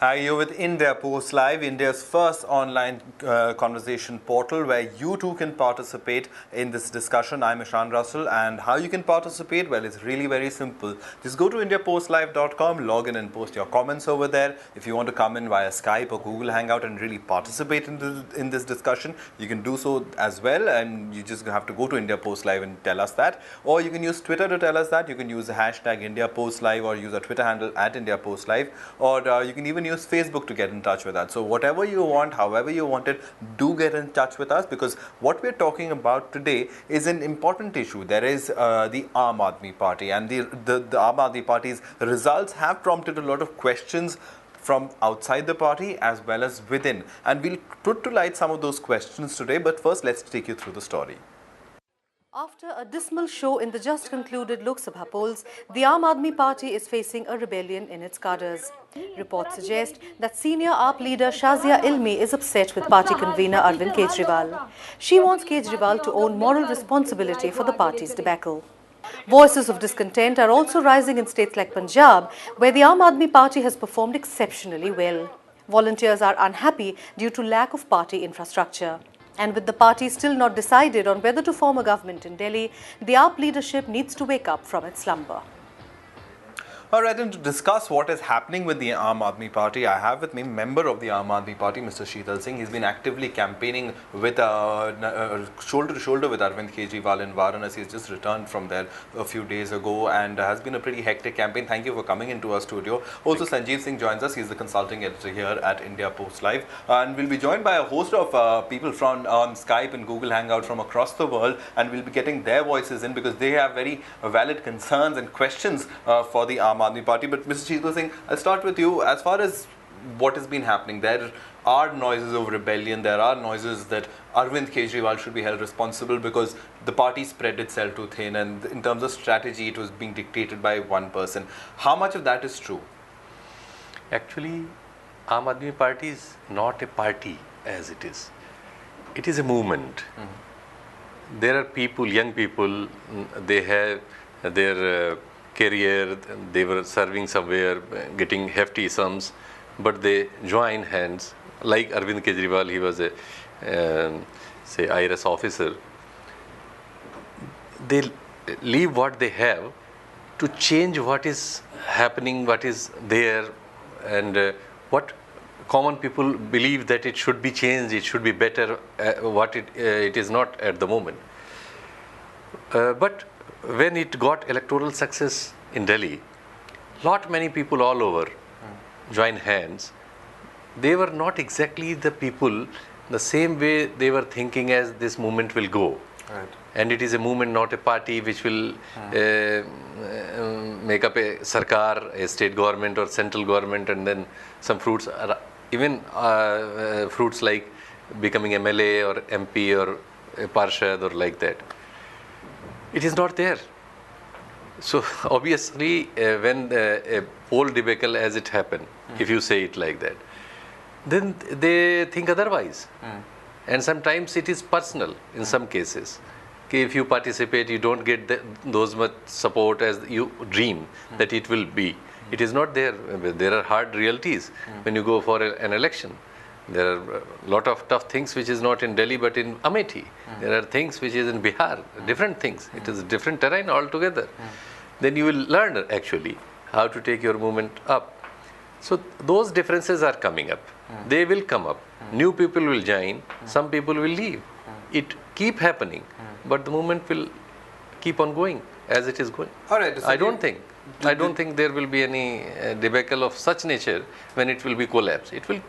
Hi, you're with India Post Live, India's first online conversation portal where you too can participate in this discussion. I'm Ishan Russell, and how you can participate? Well, it's really very simple. Just go to indiapostlive.com, log in and post your comments over there. If you want to come in via Skype or Google Hangout and really participate in this discussion, you can do so as well, and you just have to go to India Post Live and tell us that. Or you can use Twitter to tell us that. You can use the hashtag India Post Live or use our Twitter handle at India Post Live, or you can even use Facebook to get in touch with us. So whatever you want, however you want it, do get in touch with us, because what we're talking about today is an important issue. There is the Aam Aadmi Party, and the Aam Aadmi Party's results have prompted a lot of questions from outside the party as well as within. And we'll put to light some of those questions today, but first let's take you through the story. After a dismal show in the just concluded Lok Sabha polls, the Aam Aadmi Party is facing a rebellion in its cadres. Reports suggest that senior AAP leader Shazia Ilmi is upset with party convener Arvind Kejriwal. She wants Kejriwal to own moral responsibility for the party's debacle. Voices of discontent are also rising in states like Punjab, where the Aam Aadmi Party has performed exceptionally well. Volunteers are unhappy due to lack of party infrastructure. And with the party still not decided on whether to form a government in Delhi, the AAP leadership needs to wake up from its slumber. Alright, and to discuss what is happening with the Aam Aadmi Party, I have with me member of the Aam Aadmi Party, Mr. Sheetal Singh. He's been actively campaigning with shoulder to shoulder with Arvind Kejriwal in Varanasi. He's just returned from there a few days ago and has been a pretty hectic campaign. Thank you for coming into our studio. Also, Sanjeev Singh joins us. He's the consulting editor here at India Post Live. And we'll be joined by a host of people from on Skype and Google Hangout from across the world. And we'll be getting their voices in because they have very valid concerns and questions for the Aam Aadmi Party. But Mr. Sheetal Singh, I'll start with you. As far as what has been happening, there are noises of rebellion. There are noises that Arvind Kejriwal should be held responsible because the party spread itself too thin, and in terms of strategy, it was being dictated by one person. How much of that is true? Actually, Aam Aadmi Party is not a party as it is. It is a movement. There are people, young people, they have their career, they were serving somewhere, getting hefty sums, but they join hands. Like Arvind Kejriwal, he was a, say, IRS officer. They leave what they have to change what is happening, what is there, and what common people believe that it should be changed, it should be better, what it is not at the moment. But when it got electoral success in Delhi, many people all over joined hands. They were not exactly the people the same way they were thinking as this movement will go. Right. And it is a movement, not a party which will make up a sarkar, a state government or central government, and then some fruits, even fruits like becoming MLA or MP or a Parshad or like that. It is not there. So obviously, when a poll debacle as it happened, if you say it like that, then they think otherwise. And sometimes it is personal in some cases. Okay, if you participate, you don't get those much support as you dream that it will be. It is not there. There are hard realities when you go for an election. There are a lot of tough things which is not in Delhi but in Amethi. There are things which is in Bihar, different things. It is a different terrain altogether. Then you will learn actually how to take your movement up. So those differences are coming up. They will come up. New people will join. Some people will leave. It keep happening, but the movement will keep on going as it is going. All right. So I don't think there will be any debacle of such nature when it will be collapse. It will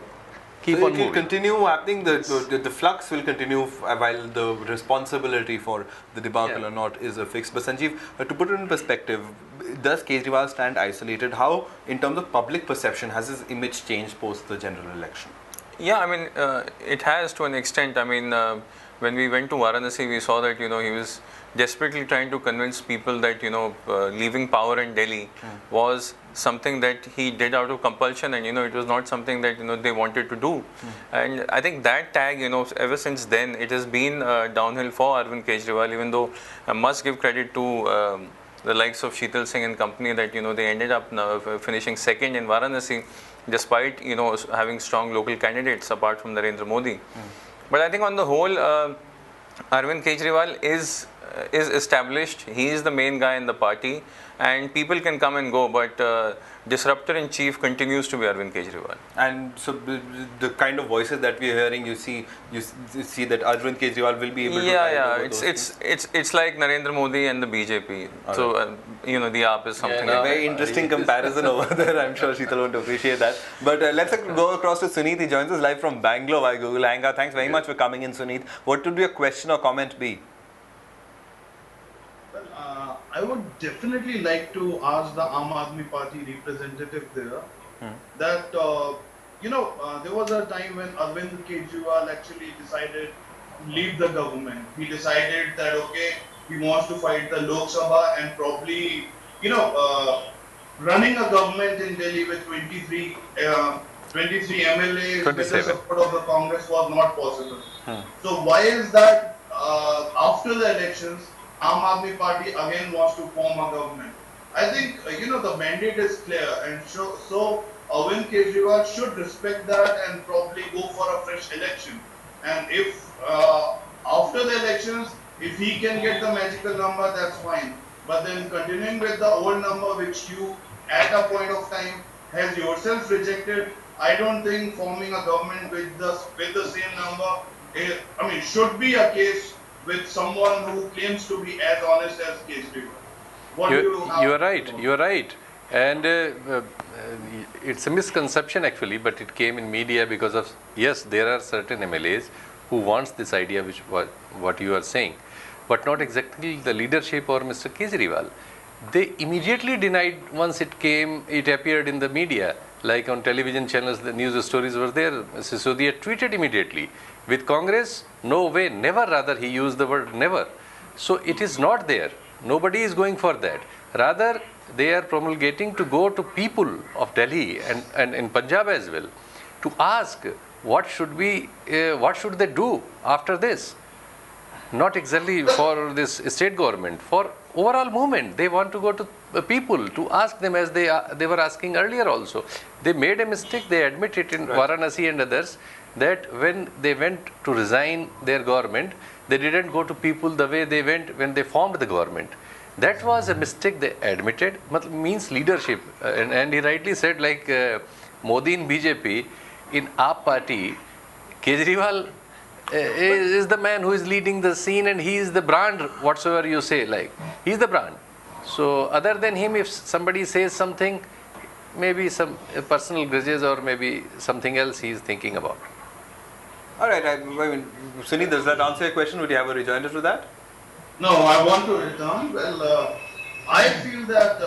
keep on moving. It will continue happening, the flux will continue while the responsibility for the debacle or not is fixed. But Sanjeev, to put it in perspective, does Kejriwal stand isolated? How, in terms of public perception, has his image changed post the general election? Yeah, I mean, it has to an extent. I mean, when we went to Varanasi, we saw that, he was desperately trying to convince people that, leaving power in Delhi was something that he did out of compulsion, and, it was not something that, they wanted to do. And I think that tag, ever since then, it has been downhill for Arvind Kejriwal, even though I must give credit to the likes of Sheetal Singh and company that they ended up finishing second in Varanasi, despite having strong local candidates apart from Narendra Modi. But I think on the whole, Arvind Kejriwal is established. He is the main guy in the party, and people can come and go, but disruptor in chief continues to be Arvind Kejriwal. And so the kind of voices that we are hearing, you see that Arvind Kejriwal will be able to tide over those things? It's like Narendra Modi and the BJP. So the AAP is something like very interesting comparison over there. I'm sure Sheetal won't appreciate that. But let's go across to Suneet. He joins us live from Bangalore by Google Hangout. Thanks very much for coming in, Suneet. What would your question or comment be? I would definitely like to ask the Aam Aadmi Party representative there that, there was a time when Arvind Kejriwal actually decided to leave the government. He decided that, okay, he wants to fight the Lok Sabha and probably, running a government in Delhi with 23 MLAs with the support of the Congress was not possible. So why is that after the elections, Aam Aadmi Party again wants to form a government? I think, the mandate is clear, and so Arvind Kejriwal should respect that and probably go for a fresh election. And if after the elections, if he can get the magical number, that's fine. But then continuing with the old number, which you at a point of time has yourself rejected, I don't think forming a government with the same number, should be a case with someone who claims to be as honest as Kejriwal. You are right. You are right. And it's a misconception actually, but it came in media because of, yes, there are certain MLAs who wants this idea, which what you are saying, but not exactly the leadership or Mr. Kejriwal. They immediately denied once it appeared in the media, like on television channels, the news stories were there. Sisodia tweeted immediately. With Congress, no way, never, rather he used the word never. So it is not there. Nobody is going for that. Rather, they are promulgating to go to people of Delhi and in Punjab as well to ask what should they do after this. Not exactly for this state government, for overall movement. They want to go to people to ask them, as they were asking earlier also. They made a mistake, they admit it in Varanasi and others, that when they went to resign their government, they didn't go to people the way they went when they formed the government. That was a mistake they admitted, means leadership. And he rightly said, like Modi in BJP, in AAP party, Kejriwal is the man who is leading the scene, and he is the brand, whatsoever you say, like, he is the brand. So other than him, if somebody says something, maybe some personal grudges or maybe something else he is thinking about. All right, Suneet, does that answer your question? Would you have a rejoinder to that? No, I want to return. Well, I feel that,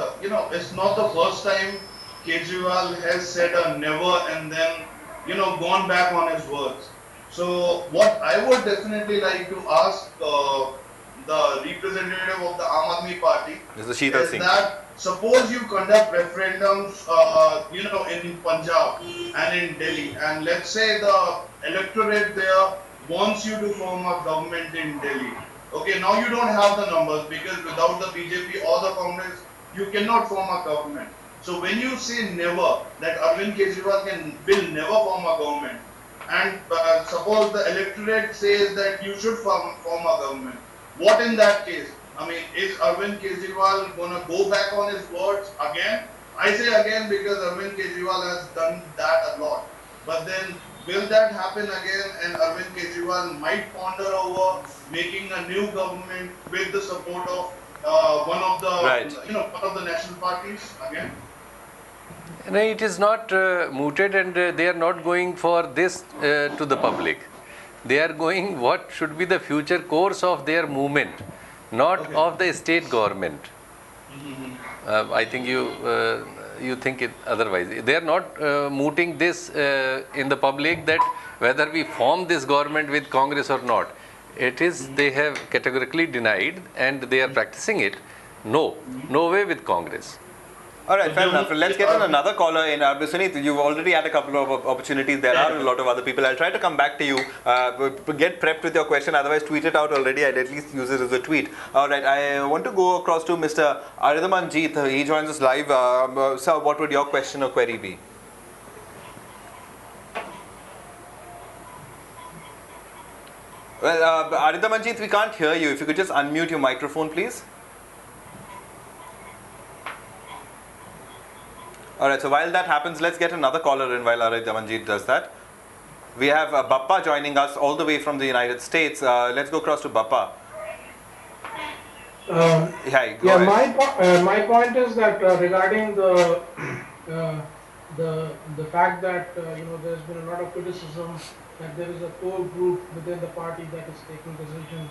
it's not the first time Kejriwal has said a never and then, gone back on his words. So what I would definitely like to ask the representative of the Aam Aadmi Party is that suppose you conduct referendums, in Punjab and in Delhi, and let's say the electorate there wants you to form a government in Delhi. Okay, now you don't have the numbers because without the BJP or the Congress, you cannot form a government. So when you say never, that Arvind Kejriwal will never form a government, and suppose the electorate says that you should form a government, what in that case? Is Arvind Kejriwal going to go back on his words again? I say again because Arvind Kejriwal has done that a lot. But then, will that happen again, and Arvind Kejriwal might ponder over making a new government with the support of one of the national parties again? No, it is not mooted, and they are not going for this to the public. They are going what should be the future course of their movement, not of the state government. I think you think it otherwise. They are not mooting this in the public that whether we form this government with Congress or not. It is, they have categorically denied, and they are practicing it. No way with Congress. All right, So fair there enough. will Let's be get in another caller in. Sunit, you've already had a couple of opportunities. There are a lot of other people. I'll try to come back to you. Get prepped with your question. Otherwise, tweet it out already. I'd at least use it as a tweet. All right, I want to go across to Mr. Aridamanjeet. He joins us live. Sir, what would your question or query be? Well, Aridamanjeet, we can't hear you. If you could just unmute your microphone, please. Alright, so while that happens, let's get another caller in while Aridamanjeet does that. We have Bappa joining us all the way from the United States. Let's go across to Bappa. Hi, go ahead. My point is that regarding uh, the fact that there's been a lot of criticism that there is a core group within the party that is taking decisions.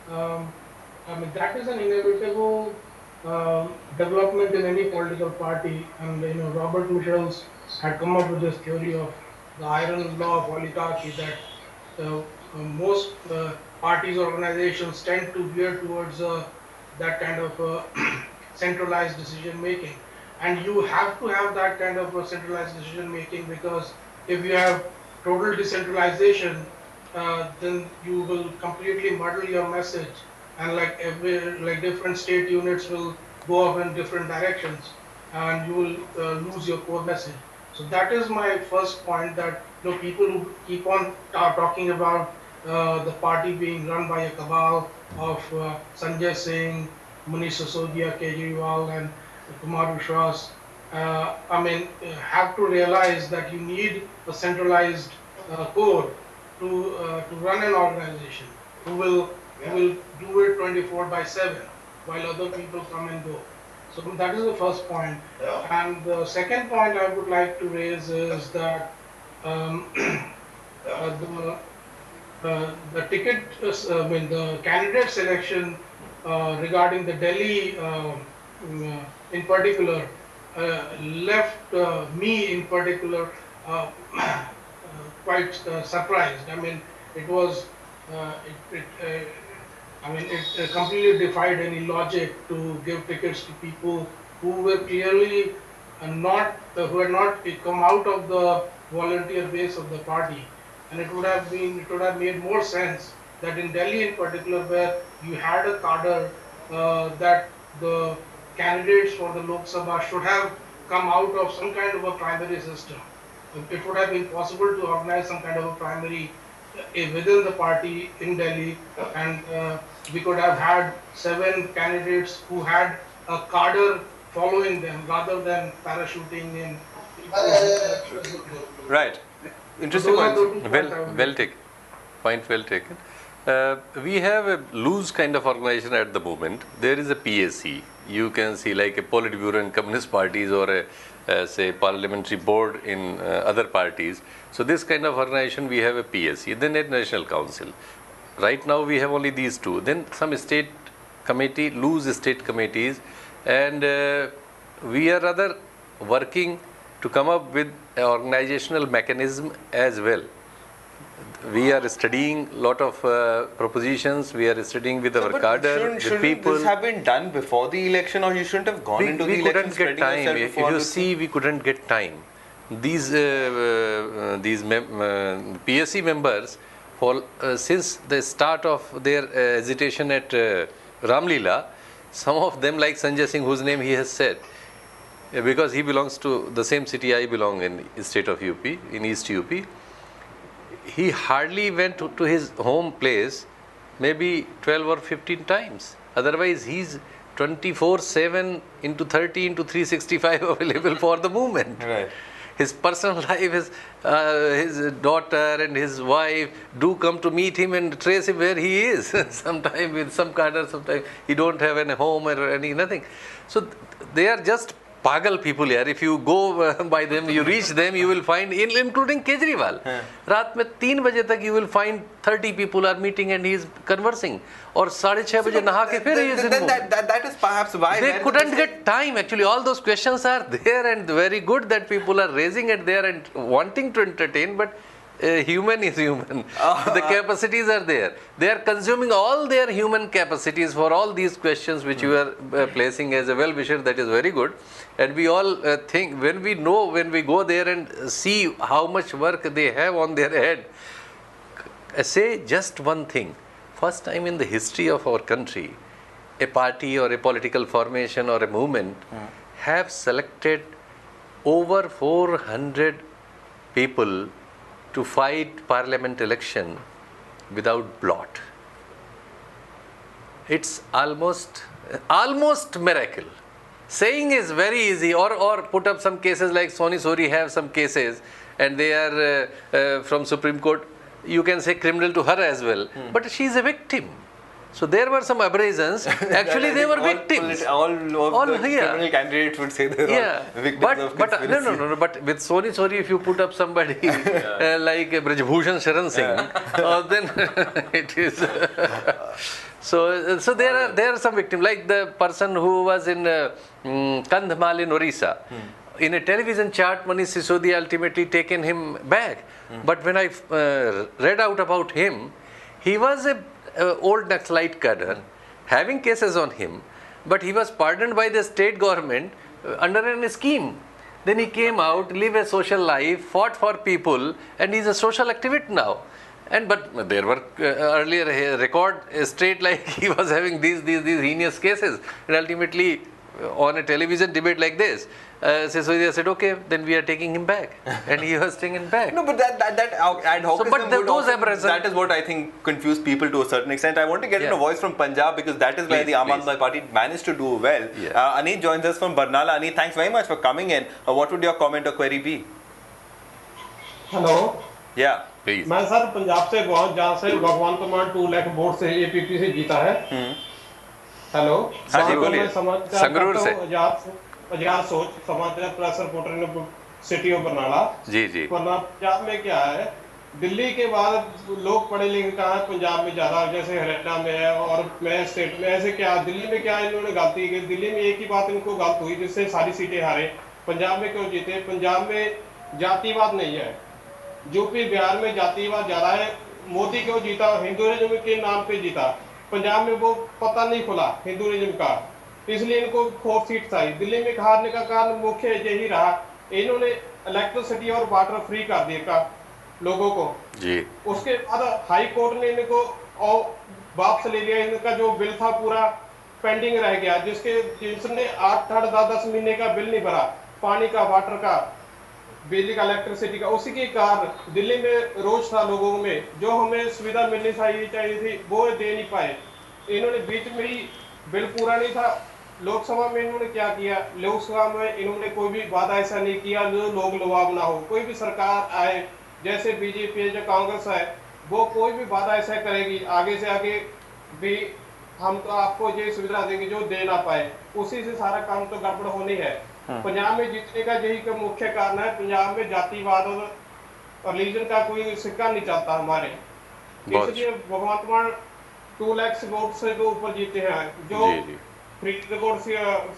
I mean, that is an inevitable development in any political party, and Robert Michels had come up with this theory of the iron law of oligarchy, that most parties, organizations tend to veer towards that kind of centralized decision making, and you have to have that kind of centralized decision making, because if you have total decentralization, then you will completely muddle your message, and like different state units will go off in different directions, and you will lose your core message. So that is my first point, that people who keep on talking about the party being run by a cabal of Sanjay Singh, Manish Sisodia, Kejriwal, and Kumar Vishwas, have to realize that you need a centralized core to run an organization who will do it 24/7 while other people come and go. So that is the first point. And the second point I would like to raise is that the ticket, the candidate selection regarding the Delhi in particular left me in particular quite surprised. I mean, it was it completely defied any logic to give tickets to people who were clearly who had not come out of the volunteer base of the party. And it would have made more sense that in Delhi in particular, where you had a cadre, that the candidates for the Lok Sabha should have come out of some kind of a primary system. It would have been possible to organize some kind of a primary within the party in Delhi, and we could have had 7 candidates who had a cadre following them rather than parachuting in. Right. Interesting point. Well taken. Point well taken. We have a loose kind of organization at the moment. There is a PSC. You can see like a Politburo in communist parties, or a say parliamentary board in other parties. So this kind of organization, we have a PSC, then a national council. Right now we have only these two. Then some state committee, loose state committees, and we are rather working to come up with an organizational mechanism as well. We are studying a lot of propositions. We are studying with our cadre, with people. This have been done before the election, or you shouldn't have gone into the election? We couldn't get time. If you see, we couldn't get time. These PSC members, since the start of their agitation at Ramlila, some of them, like Sanjay Singh, whose name he has said, because he belongs to the same city I belong in, state of UP, in East UP. He hardly went to his home place maybe 12 or 15 times. Otherwise, he's 24/7 into 30 into 365 available for the movement. Right. His personal life, his daughter and his wife do come to meet him and trace him where he is. Sometimes with some cadre, sometimes he don't have any home or nothing. So they are just pagal people here. If you go by them, you reach them, you will find, including Kejriwal. Raat mein 3 baje tak you will find 30 people are meeting and he is conversing. Or 6:30 baje naha ke fir he is in that is perhaps why they couldn't get time. Actually, all those questions are there and very good that people are raising it there and wanting to entertain, but human is human. The capacities are there. They are consuming all their human capacities for all these questions which you are placing as a well-wisher. That is very good. And we all think, when we go there and see how much work they have on their head, say just one thing. First time in the history of our country, a party or a political formation or a movement have selected over 400 people to fight parliament election without blot. It's almost miracle. Saying is very easy, or put up some cases like Soni Sori have some cases and they are from Supreme Court, you can say criminal to her as well, but she is a victim. So there were some abrasions. Actually, they were victims. All the criminal candidates would say they were victims of conspiracy. No. But with Soni Sori, if you put up somebody like Brajbhushan Sharan Singh, then it is. So there are some victims, like the person who was in Kandhamal in Orissa. In a television chat, Manish Sisodia ultimately taken him back. But when I read out about him, he was a old Naxalite cadre, having cases on him, but he was pardoned by the state government under a scheme. Then he came out, lived a social life, fought for people, and he's a social activist now. But there were earlier a record straight like he was having these heinous cases, and ultimately on a television debate like this, Sisodia said, okay, then we are taking him back, and he was taken back. No, but that ad hoc. So, but those aberrations, that is what I think confused people to a certain extent. I want to get in a voice from Punjab, because that is where the Aam Aadmi Party managed to do well. Aneet joins us from Barnala. Aneet, thanks very much for coming in. What would your comment or query be? Hello Yeah. please. मैं sir Punjab से बहुत जहाँ से भगवान मान 2 lakh vote से APP से जीता है। हेलो, हाँ जी, बोलिए। संगरूर से आजाद सोच समाचार प्रेस रिपोर्टर ने सिटी ऑफ बरनाला। जी पंजाब में क्या है, दिल्ली के बाद लोग पढ़े लिखे कहाँ है, पंजाब में ज्यादा, जैसे हरियाणा में है और मैं स्टेट में। ऐसे क्या दिल्ली में क्या इन्होंने गलती की? दिल्ली में एक ही बात इनको गलत हुई जिससे सारी सीटें हारे। पंजाब में क्यों जीते? पंजाब में जातिवाद नहीं है, यूपी बिहार में जातिवाद ज्यादा है। मोदी क्यों जीता? हिंदुइज्म के नाम पे जीता। पंजाब में वो पता नहीं खुला हिंदुइज्म का, इसलिए इनको 4 सीट आई। दिल्ली में हारने का कारण मुख्य यही रहा, इन्होंने इलेक्ट्रिसिटी और वाटर फ्री कर दिया लोगों को जी। उसके बाद हाई कोर्ट ने इनको और वापस ले लिया। इनका जो बिल था पूरा पेंडिंग रह गया, जिसने 8-10 महीने का बिल नहीं भरा, पानी का, वाटर का, बिजली का, इलेक्ट्रिसिटी का। उसी के कारण दिल्ली में रोज था लोगों में, जो हमें सुविधा मिलनी चाहिए थी वो दे नहीं पाए। इन्होंने बीच में ही बिल पूरा नहीं था। लोकसभा में इन्होंने क्या किया? लोकसभा में इन्होंने कोई भी वादा ऐसा नहीं किया जो लोग लुभाव ना हो। कोई भी सरकार आए, जैसे बीजेपी है या कांग्रेस है, वो कोई भी वादा ऐसा करेगी आगे से आगे भी हम तो आपको ये सुविधा देंगे जो दे ना पाए, उसी से सारा काम तो गड़बड़ होनी है। पंजाब में जीतने का यही का मुख्य कारण है, पंजाब में जातिवाद और रिलीजन का कोई सिक्का नहीं चलता हमारे, इसलिए भगवंत मान 2 लाख वोट से तो ऊपर जीते हैं। जो फरीदकोट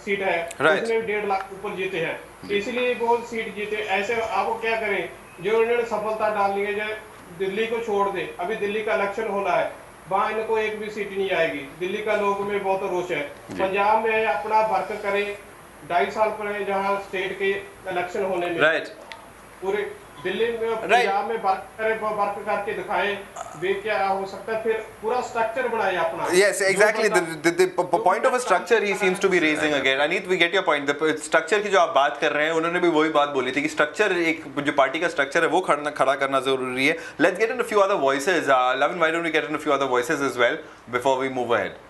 सीट है उसमें 1.5 लाख ऊपर जीते हैं, इसलिए वो सीट जीते। ऐसे आप क्या करें? जो इन्होंने सफलता डालनी है, जो दिल्ली को छोड़ दे, अभी दिल्ली का इलेक्शन होना है, वहाँ इनको एक भी सीट नहीं आएगी। दिल्ली का लोगों में बहुत रोष है। पंजाब में अपना वर्क करें, 2.5 साल पहले जहाँ स्टेट के इलेक्शन होने में पूरे दिल्ली में पंजाब में वर्क करके दिखाएं, वे क्या हो सकता है, फिर पूरा स्ट्रक्चर बनाए अपना। Yes, exactly. The point of a structure he seems to be raising again. Aneet, we get your point. The structure की जो आप बात कर रहे हैं, उन्होंने भी वही बात बोली थी कि स्ट्रक्चर, एक जो पार्टी का स्ट्रक्चर है वो खड़ा करना जरूरी है। Let's get in a few other voices. Lavin, why don't we get in a few other voices as well before we move ahead?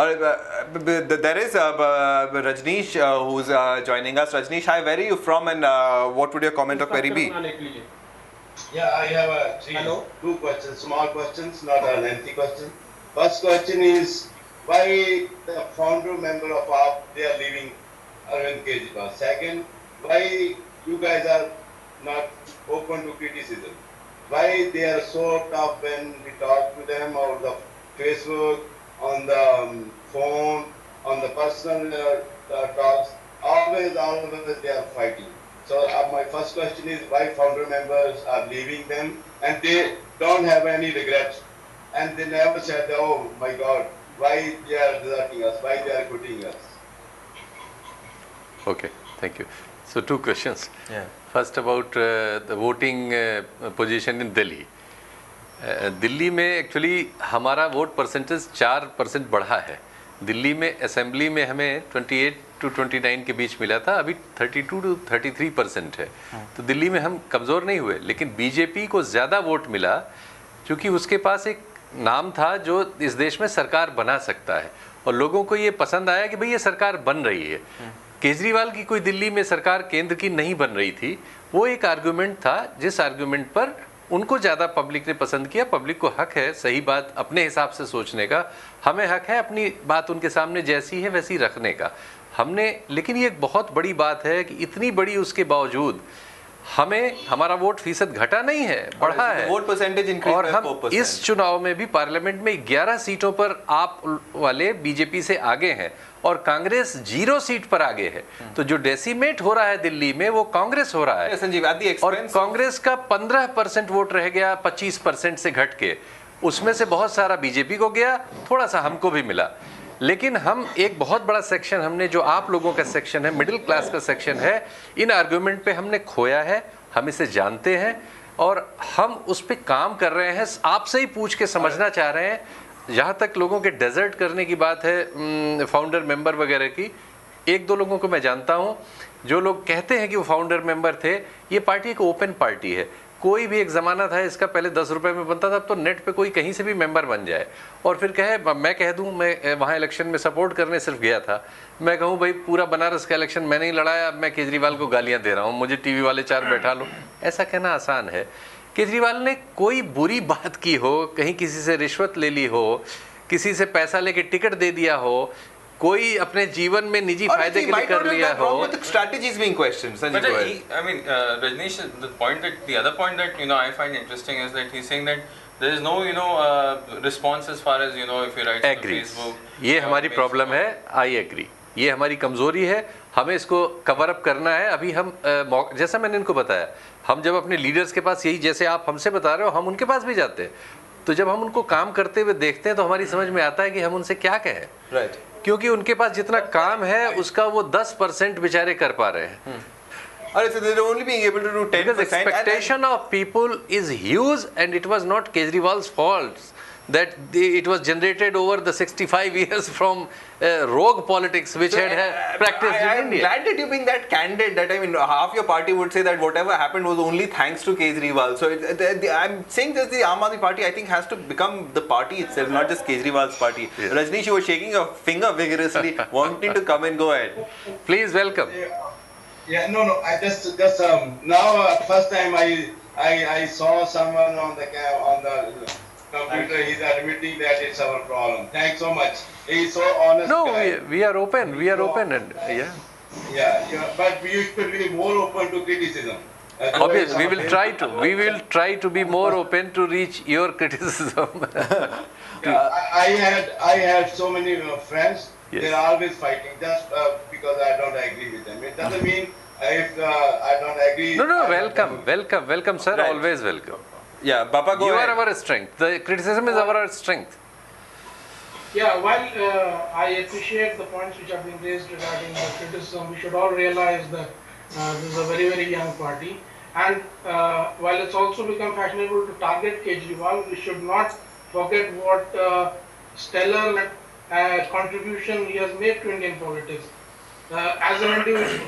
There is Rajneesh who's joining us. Rajneesh, hi, where are you from and what would your comment or query be? Yeah, I have 2 questions, small questions, not a lengthy question. First question is, why the founder member of AAP, they are leaving Arvind Kejriwal? Second, why you guys are not open to criticism? Why they are so tough when we talk to them over the Facebook, on the phone, on the personal talks, always they are fighting. So my first question is why founder members are leaving them and they don't have any regrets and they never said, oh my God, why they are deserting us, why they are quitting us. Okay, thank you. So 2 questions. Yeah. First about the voting position in Delhi. Delhi में actually हमारा vote percentage 4% बढ़ा है. दिल्ली में assembly में हमें 28 to 29 के बीच मिला था, अभी 32 to 33% है. तो दिल्ली में हम कमज़ोर नहीं हुए, लेकिन बीजेपी को ज़्यादा वोट मिला क्योंकि उसके पास एक नाम था जो इस देश में सरकार बना सकता है और लोगों को ये पसंद आया कि भाई ये सरकार बन रही है. केजरीवाल की कोई दिल्ली में सरकार केंद्र की नहीं बन रही थी, वो एक आर्गुमेंट था जिस आर्गुमेंट पर उनको ज़्यादा पब्लिक ने पसंद किया. पब्लिक को हक है सही बात अपने हिसाब से सोचने का, हमें हक है अपनी बात उनके सामने जैसी है वैसी रखने का. हमने, लेकिन ये एक बहुत बड़ी बात है कि इतनी बड़ी उसके बावजूद हमें हमारा वोट फीसद घटा नहीं है, बढ़ा है. वोट परसेंटेज इंक्रीज और हम इस चुनाव में भी पार्लियामेंट में 11 सीटों पर आप वाले बीजेपी से आगे हैं और कांग्रेस 0 सीट पर आगे है. तो जो डेसिमेट हो रहा है दिल्ली में वो कांग्रेस हो रहा है. संजीव, और कांग्रेस का 15% वोट रह गया 25% से घट के, उसमें से बहुत सारा बीजेपी को गया, थोड़ा सा हमको भी मिला. लेकिन हम एक बहुत बड़ा सेक्शन हमने, जो आप लोगों का सेक्शन है, मिडिल क्लास का सेक्शन है, इन आर्गुमेंट पे हमने खोया है. हम इसे जानते हैं और हम उस पे काम कर रहे हैं. आपसे ही पूछ के समझना चाह रहे हैं. जहाँ तक लोगों के डेजर्ट करने की बात है फाउंडर मेंबर वगैरह की, 1-2 लोगों को मैं जानता हूँ जो लोग कहते हैं कि वो फाउंडर मेंबर थे. ये पार्टी एक ओपन पार्टी है. कोई भी एक ज़माना था इसका, पहले 10 रुपए में बनता था, अब तो नेट पे कोई कहीं से भी मेंबर बन जाए और फिर कहे, मैं कह दूं मैं वहाँ इलेक्शन में सपोर्ट करने सिर्फ गया था, मैं कहूँ भाई पूरा बनारस का इलेक्शन मैंने ही लड़ाया, अब मैं केजरीवाल को गालियाँ दे रहा हूँ, मुझे टीवी वाले 4 बैठा लो. ऐसा कहना आसान है. केजरीवाल ने कोई बुरी बात की हो, कहीं किसी से रिश्वत ले ली हो, किसी से पैसा लेके टिकट दे दिया हो, कोई अपने जीवन में निजी फायदे के लिए कर लिया हो. Strategy is being questioned. Sanjeev, I mean, Rajneesh, the other point that I find interesting is that he's saying that there is no response as far as if you write on Facebook. ये हमारी problem है. I agree. ये हमारी कमजोरी है, हमें इसको cover up करना है. अभी हम जैसा मैंने इनको बताया, हम जब अपने लीडर्स के पास, यही जैसे आप हमसे बता रहे हो, हम उनके पास भी जाते हैं, तो जब हम उनको काम करते हुए देखते हैं तो हमारी समझ में आता है कि हम उनसे क्या कहें. राइट. क्योंकि उनके पास जितना काम है उसका वो 10% बेचारे कर पा रहे हैं. So they're only being able to do 10%. Because expectation of people is huge, and it was not Kejriwal's fault that it was generated over the 65 years from rogue politics which had practiced in India. I'm glad that you're being that candid, that I mean half your party would say that whatever happened was only thanks to Kejriwal. So I'm saying that the Aam Aadmi Party I think has to become the party itself, not just Kejriwal's party. Yes. Rajneesh, you were shaking your finger vigorously wanting to come and go ahead. Please welcome. Yeah, no, I just now first time I saw someone on the computer. He's admitting that it's our problem. Thanks so much. He's so honest. No, guy. we are open. We are open, and yeah. Yeah, but you should be more open to criticism. Obviously, we will try to be more open to reach your criticism. I had so many friends. Yes. They're always fighting just because I don't agree with them. It doesn't mean if I don't agree. No, welcome, sir. Right. Always welcome. Yeah, Baba, go ahead. You are our strength. The criticism is our strength. Yeah, while I appreciate the points which have been raised regarding the criticism, we should all realize that this is a very, very young party. And while it's also become fashionable to target Kejriwal, we should not forget what stellar contribution he has made to Indian politics as an individual.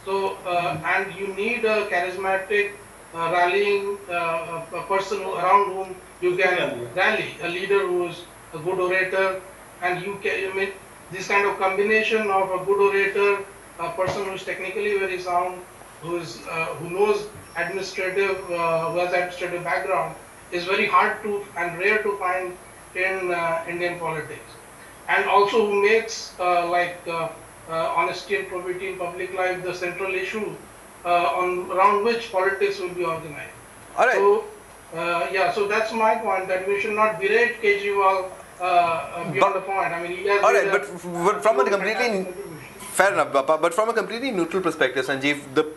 So, and you need a charismatic, rallying a person around whom you can rally, a leader who is a good orator, and you can, I mean, this kind of combination of a good orator, a person who is technically very sound, who knows administrative, who has administrative background, is very hard to and rare to find in Indian politics. And also who makes honesty and probity in public life the central issue around which politics will be organized. All right. So, so that's my point, that we should not berate Kejriwal beyond the point. I mean, he has. All right, but from a completely fair enough, Bappa. But from a completely neutral perspective, Sanjeev, the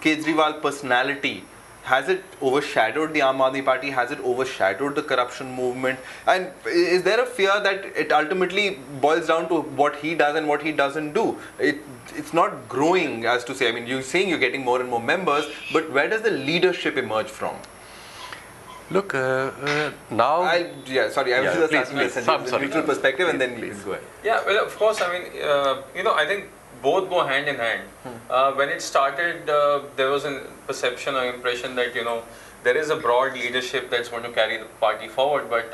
Kejriwal personality, has it overshadowed the Aam Aadmi Party? Has it overshadowed the corruption movement? And is there a fear that it ultimately boils down to what he does and what he doesn't do? It's not growing, as to say. I mean, you're saying you're getting more and more members, but where does the leadership emerge from? Look, now... I was just asking a neutral perspective, and then please go ahead. Yeah, well, of course, I mean, I think both go hand in hand. When it started, there was a perception or impression that, there is a broad leadership that's going to carry the party forward, but...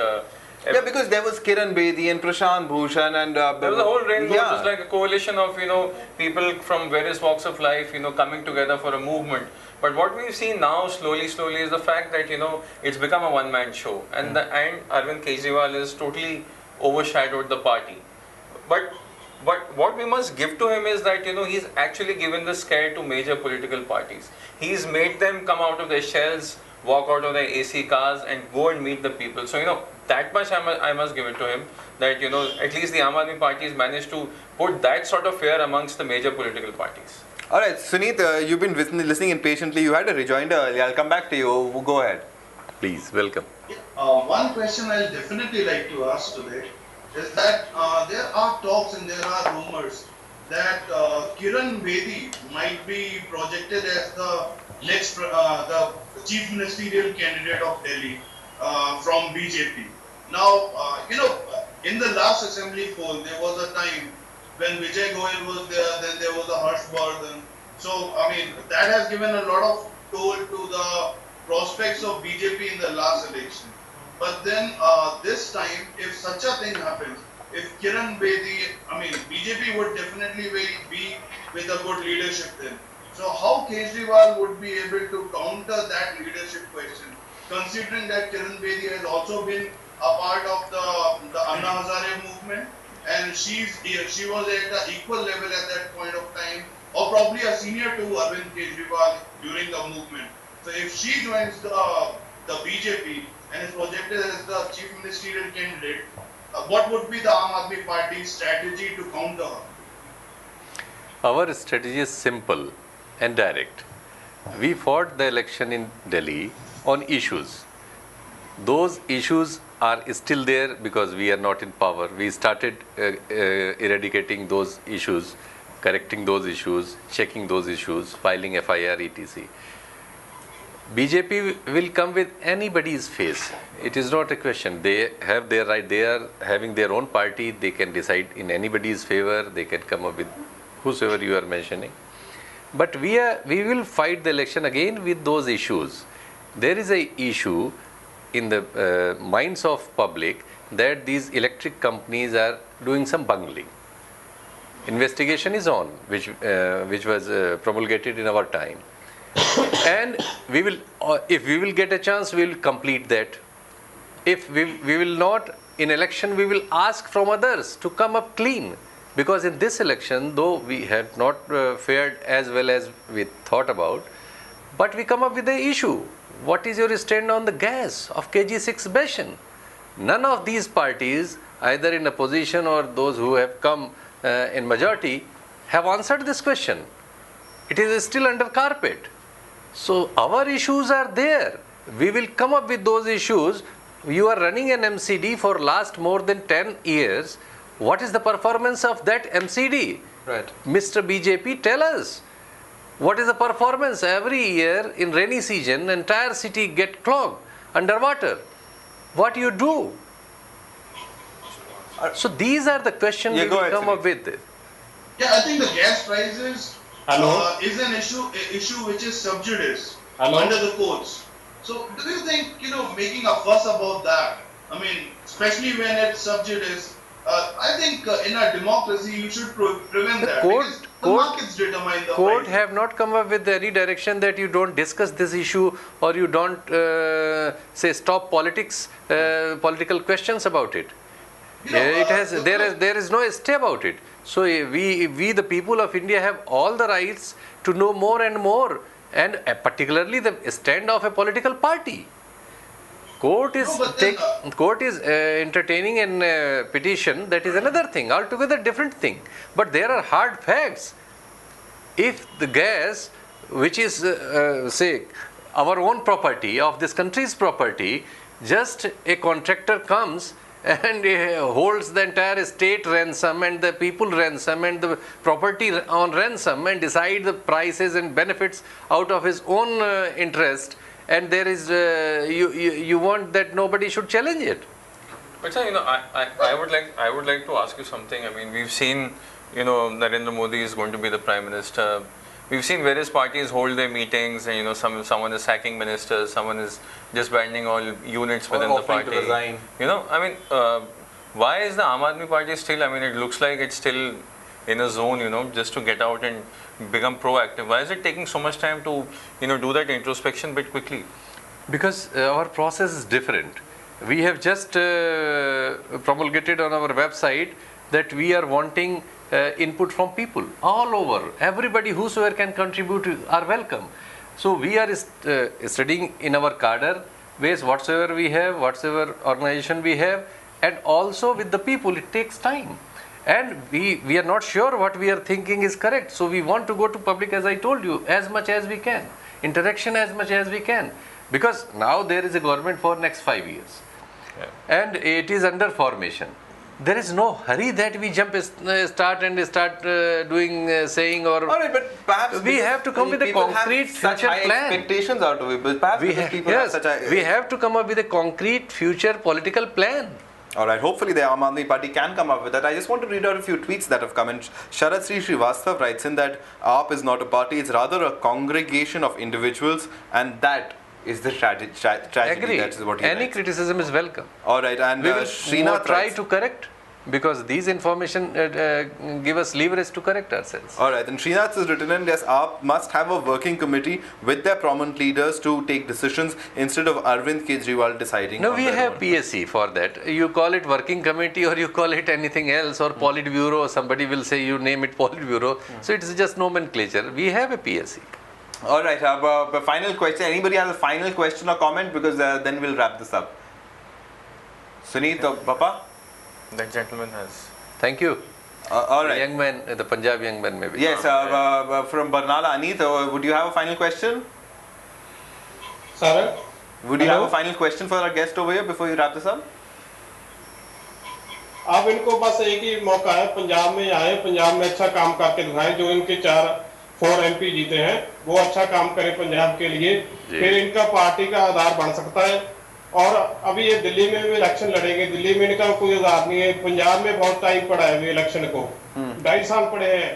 because there was Kiran Bedi and Prashant Bhushan and... there was a whole rainbow. It was like a coalition of, people from various walks of life, coming together for a movement. But what we've seen now, slowly, is the fact that, it's become a one-man show. And Arvind Kejriwal has totally overshadowed the party. But what we must give to him is that, he's actually given the scare to major political parties. He's made them come out of their shells, walk out of their AC cars and go and meet the people. So, that much I must give it to him, that, at least the Aam Aadmi Party has managed to put that sort of fear amongst the major political parties. Alright, Suneet, you've been listening impatiently. You had a rejoinder earlier. I'll come back to you. Go ahead. Please, welcome. One question I'll definitely like to ask today is that there are talks and there are rumors that Kiran Bedi might be projected as the next the chief ministerial candidate of Delhi from BJP. Now, in the last assembly poll, there was a time when Vijay Goyal was there, then there was a Harsh Vardhan. So, I mean, that has given a lot of toll to the prospects of BJP in the last election. But then this time, if such a thing happens, if Kiran Bedi, BJP would definitely be with a good leadership then. So how Kejriwal would be able to counter that leadership question, considering that Kiran Bedi has also been a part of the Anna Hazare movement, and she was at an equal level at that point of time, or probably a senior to Arvind Kejriwal during the movement. So if she joins the BJP and is projected as the chief ministerial candidate, what would be the Aam Aadmi Party's strategy to counter her? Our strategy is simple and direct. We fought the election in Delhi on issues. Those issues are still there because we are not in power. We started eradicating those issues, correcting those issues, checking those issues, filing FIR, etc. BJP will come with anybody's face. It is not a question. They have their right. They are having their own party. They can decide in anybody's favor. They can come up with whosoever you are mentioning. But we will fight the election again with those issues. There is a issue in the minds of public that these electric companies are doing some bungling. Investigation is on, which was promulgated in our time. And we will, if we will get a chance, we will complete that. If we will not, in election, we will ask from others to come up clean. Because in this election, though we have not fared as well as we thought about, but we come up with the issue. What is your stand on the gas of KG6 Basin? None of these parties, either in opposition or those who have come in majority, have answered this question. It is still under carpet. So our issues are there. We will come up with those issues. You are running an MCD for last more than 10 years. What is the performance of that MCD? Right. Mr. BJP, tell us. What is the performance? Every year in rainy season, entire city get clogged, underwater. What you do? So these are the questions we will come up with. Yeah, I think the gas prices is an issue which is sub judice under the courts. So do you think, making a fuss about that, especially when it's sub judice, I think in a democracy you should prevent that, because the markets determine the court price. have not come up with any direction that you don't discuss this issue or you don't say stop political questions about it. There is no stay about it. So we the people of India have all the rights to know more and more, and particularly the stand of a political party. Court is entertaining a petition. That is another thing, altogether different thing. But there are hard facts. If the gas which is, say, our own property, of this country's property, just a contractor comes and holds the entire state ransom and the people ransom and the property on ransom and decide the prices and benefits out of his own interest, and there is you want that nobody should challenge it. But sir, I would like to ask you something. I mean, we've seen, Narendra Modi is going to be the Prime Minister. We've seen various parties hold their meetings, and someone is sacking ministers, someone is disbanding all units within the party. To resign. Why is the Aam Aadmi Party still? I mean, it looks like it's still in a zone, just to get out and become proactive. Why is it taking so much time to, do that introspection bit quickly? Because our process is different. We have just promulgated on our website that we are wanting input from people all over. Everybody, whosoever can contribute, are welcome. So we are studying in our cadre base whatsoever we have, whatsoever organization we have, and also with the people. It takes time, and we are not sure what we are thinking is correct. So we want to go to public, as I told you, as much as we can, interaction as much as we can, because now there is a government for next 5 years, and it is under formation. There is no hurry that we start doing, saying, or. All right, but perhaps we have to come with a concrete future plan. Expectations out of it, but perhaps we have to come up with a concrete future political plan. All right, hopefully the Aam Aadmi Party can come up with that. I just want to read out a few tweets that have come in. Sharad Sri Srivastav writes in that AAP is not a party, it's rather a congregation of individuals, and that is the tragedy. Agree. That is what he Any writes. criticism is welcome. All right, and We will Srinath try writes, to correct, because these information give us leverage to correct ourselves. all right, and Srinath has written in, yes, AAP must have a working committee with their prominent leaders to take decisions instead of Arvind Kejriwal deciding. No, on we their have own. PSC for that. You call it working committee or you call it anything else, or Politburo, somebody will say you name it Politburo. So it is just nomenclature. We have a PSC. All right, final question. Anybody has a final question or comment? Because then we'll wrap this up. Suneet or Papa? That gentleman has. Thank you. All The right. young man, the Punjab young man maybe. Yes, from Barnala, Aneet, would you have a final question? Sir, Would you Hello? have a final question for our guest over here before you wrap this up? अब इनको बस एक ही मौका है, पंजाब में आए, पंजाब में अच्छा काम करके दिखाएं। जो इनके 4 MP जीते हैं, वो अच्छा काम करें पंजाब के लिए, फिर इनका पार्टी का आधार बन सकता है। और अभी ये दिल्ली में भी इलेक्शन लड़ेंगे, दिल्ली में इनका कोई आधार नहीं है। पंजाब में बहुत टाइम पड़ा है अभी इलेक्शन को, 2.5 साल पड़े हैं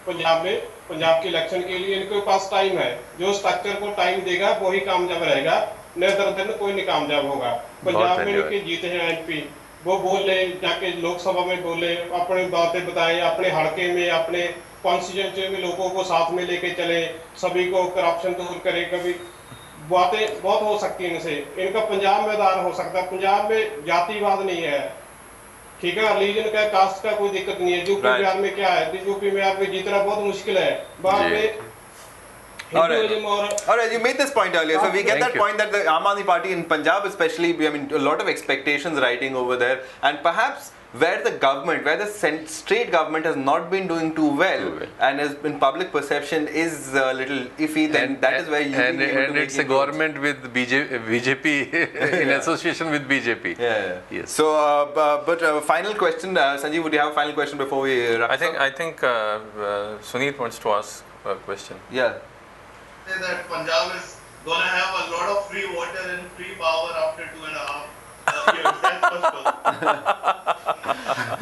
पंजाब में, पंजाब के इलेक्शन के लिए इनके पास टाइम है। जो स्ट्रक्चर को टाइम देगा वही कामयाब रहेगा, निर्धन कोई नहीं कामयाब होगा। पंजाब में इनके जीते हैं MP, वो बोले, जाके लोकसभा में बोले, अपनी बातें बताएं, अपने हलके में, अपने कॉन्स्टिट्यूएंसी में लोगों को साथ में लेके चले, सभी को करप्शन दूर करें। कभी बातें बहुत हो सकती है इनसे, इनका पंजाब में आधार हो सकता है। पंजाब में जातिवाद नहीं है, ठीक है, रिलीजन का, कास्ट का कोई दिक्कत नहीं है। यूपी बिहार में क्या है, यूपी में आप जीतना बहुत मुश्किल है। बाहर में All right, you made this point earlier, so we get that point that the Aam Aadmi Party in Punjab especially, I mean, a lot of expectations riding over there, and perhaps where the government, where the state government has not been doing too well, and has been public perception is a little iffy, then that is where you and it's a government with BJP in association with BJP. Yeah. Yes. So, but final question, Sanjeev, would you have a final question before we wrap up? I think Suneet wants to ask a question. Yeah. Say that Punjab is going to have a lot of free water and free power after 2.5 years. That's possible.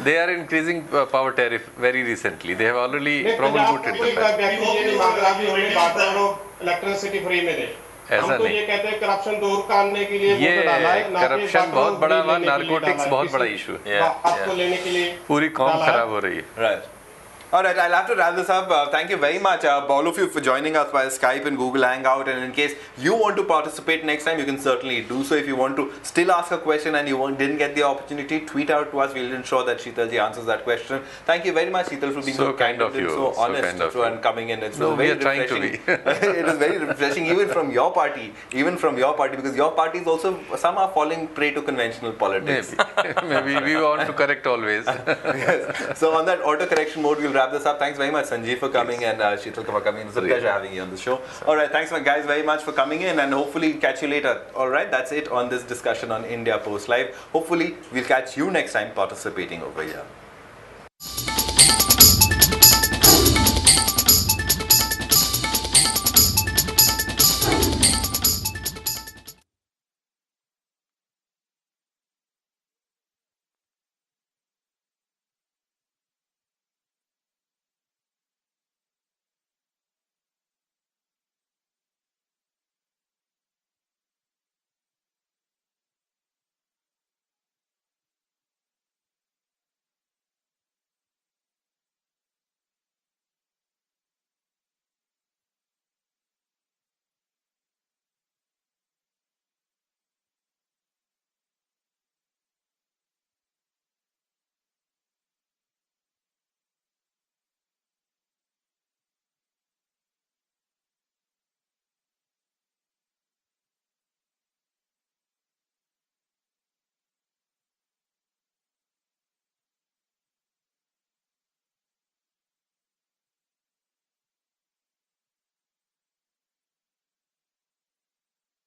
They are increasing power tariff very recently. They have already promulgated कोई the fact. व्यक्ति ये नहीं मांग रहा कि हमें बात electricity free में दे। ऐसा हम तो नहीं। ये कहते हैं करप्शन दूर करने के लिए वोट डाला है, ना कि करप्शन बात बहुत बड़ा को हुआ, लेने के लिए नारकोटिक्स डाला है, बहुत बड़ा किसी इशू है। बात को लेने के लिए पूरी कौम डाला है। खराब हो रही है। Right. All right, I'll have to wrap this up. Thank you very much, all of you, for joining us via Skype and Google Hangout. And in case you want to participate next time, you can certainly do so. If you want to still ask a question and you didn't get the opportunity, tweet out to us. We'll ensure that Sheetalji answers that question. Thank you very much, Sheetal, for being So so kind of and you, so so honest kind of and you. coming in. It's No, we very are trying to refreshing. It was very refreshing, even from your party, because your party is also somehow falling prey to conventional politics. Maybe we want to correct always. Yes. So on that auto correction mode, we'll wrap this up. Thanks very much, Sanjeev, for coming, and Sheetal for coming. It was a pleasure having you on the show. All right, thanks, guys, very much for coming in, and hopefully catch you later. All right, that's it on this discussion on India Post Live. Hopefully, we'll catch you next time participating over here.